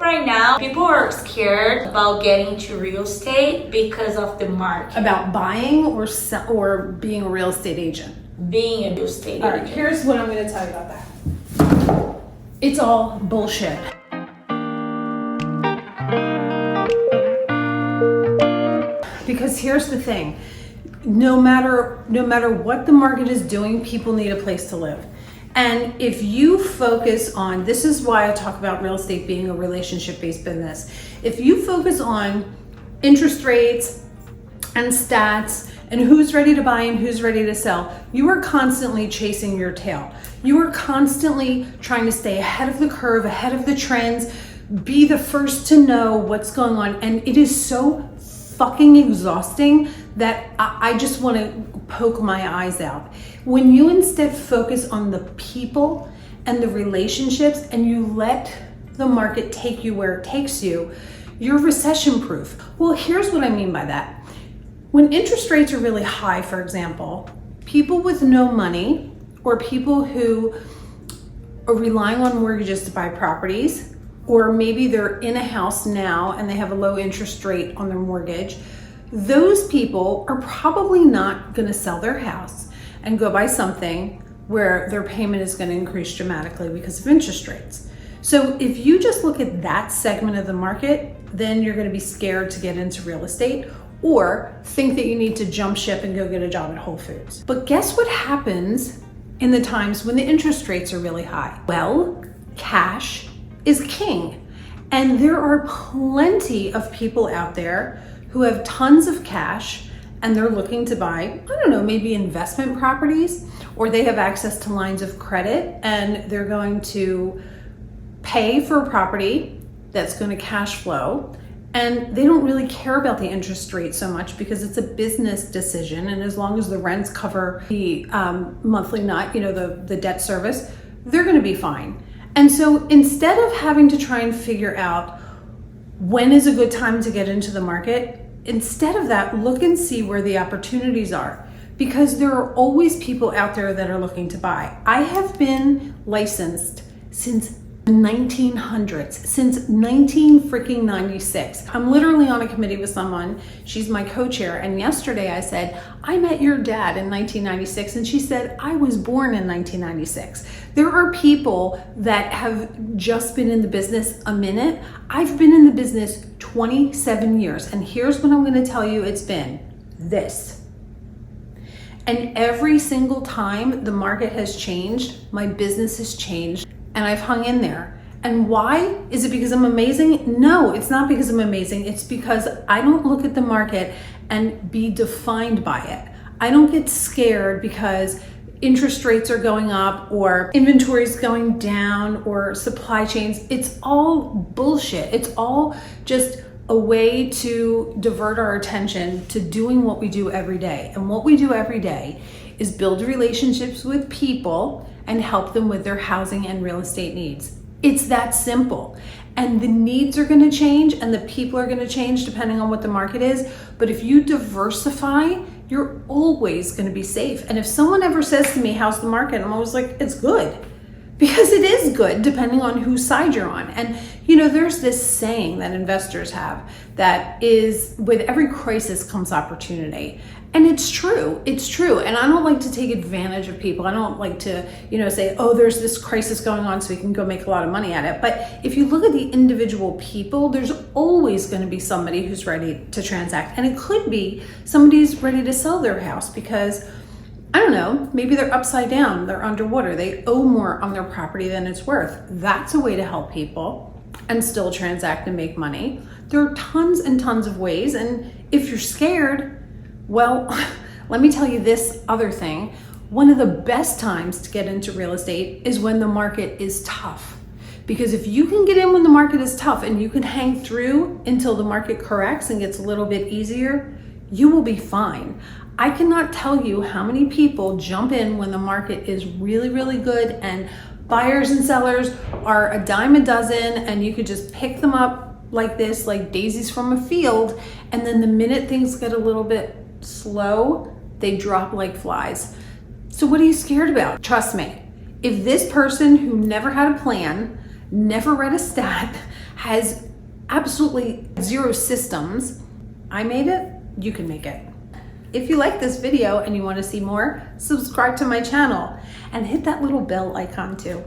right now, people are scared about getting to real estate because of the market. About buying or being a real estate agent? Being a real estate All right, agent. here's what I'm going to tell you about that. It's all bullshit. Because here's the thing, no matter what the market is doing, people need a place to live. And if you focus on, this is why I talk about real estate being a relationship-based business. If you focus on interest rates and stats and who's ready to buy and who's ready to sell, you are constantly chasing your tail. You are constantly trying to stay ahead of the curve, ahead of the trends, be the first to know what's going on. And it is so fucking exhausting that I just want to poke my eyes out. When you instead focus on the people and the relationships and you let the market take you where it takes you, you're recession proof. Well, here's what I mean by that. When interest rates are really high, for example, people with no money or people who are relying on mortgages to buy properties, or maybe they're in a house now and they have a low interest rate on their mortgage, those people are probably not going to sell their house and go buy something where their payment is going to increase dramatically because of interest rates. So if you just look at that segment of the market, then you're going to be scared to get into real estate or think that you need to jump ship and go get a job at Whole Foods. But guess what happens in the times when the interest rates are really high? Well, cash is king. And there are plenty of people out there who have tons of cash and they're looking to buy, I don't know, maybe investment properties, or they have access to lines of credit and they're going to pay for a property that's going to cash flow. And they don't really care about the interest rate so much because it's a business decision. And as long as the rents cover the monthly nut, the debt service, they're going to be fine. And so instead of having to try and figure out when is a good time to get into the market, instead of that, look and see where the opportunities are, because there are always people out there that are looking to buy. I have been licensed since the 1900s, since 1996. I'm literally on a committee with someone, she's my co-chair, and yesterday I said, I met your dad in 1996, and she said, I was born in 1996. There are people that have just been in the business a minute. I've been in the business 27 years, and here's what I'm gonna tell you it's been, this. And every single time the market has changed, my business has changed, and I've hung in there. And why? Is it because I'm amazing? No, it's not because I'm amazing. It's because I don't look at the market and be defined by it. I don't get scared because interest rates are going up or inventory is going down or supply chains. It's all bullshit. It's all just a way to divert our attention to doing what we do every day. And what we do every day is build relationships with people and help them with their housing and real estate needs. It's that simple. And the needs are going to change and the people are going to change depending on what the market is. But if you diversify, you're always going to be safe. And if someone ever says to me, how's the market? I'm always like, it's good. Because it is good depending on whose side you're on. And there's this saying that investors have that is, with every crisis comes opportunity. And it's true. And I don't like to take advantage of people. I don't like to, say, oh, there's this crisis going on so we can go make a lot of money at it. But if you look at the individual people, there's always going to be somebody who's ready to transact. And it could be somebody's ready to sell their house because, I don't know, maybe they're upside down, they're underwater, they owe more on their property than it's worth. That's a way to help people and still transact and make money. There are tons and tons of ways. And if you're scared, well, let me tell you this other thing. One of the best times to get into real estate is when the market is tough. Because if you can get in when the market is tough and you can hang through until the market corrects and gets a little bit easier, you will be fine. I cannot tell you how many people jump in when the market is really, really good and buyers and sellers are a dime a dozen and you could just pick them up like this, like daisies from a field. And then the minute things get a little bit slow, they drop like flies. So what are you scared about? Trust me, if this person who never had a plan never read a stat, has absolutely zero systems. I made it, you can make it. If you like this video and you want to see more, subscribe to my channel and hit that little bell icon too.